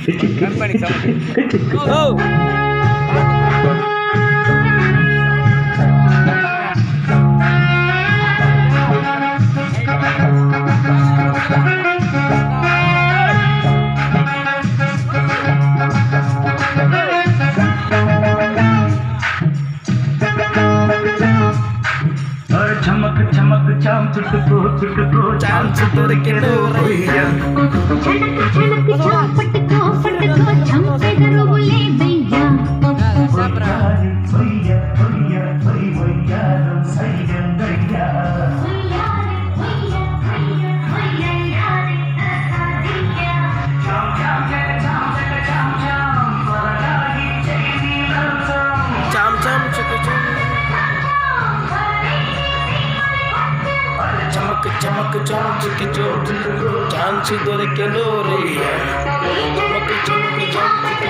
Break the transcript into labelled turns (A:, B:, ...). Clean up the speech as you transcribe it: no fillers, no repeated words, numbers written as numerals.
A: Company sound.
B: चमक चमक चाम चुटको चाम चुटर के डोरिया
C: छनक छनक चाम पटको पटको झंपे करो बोले भैया
B: भैया भैया भैया भैया सैया भैया
C: भैया भैया भैया यार दिया
B: चाम चाम चाम चाम बरागी चैनी चाम चाम चुटको चमक चमक चमक चमक चांद सुधर के लोरिया चमक चमक चमक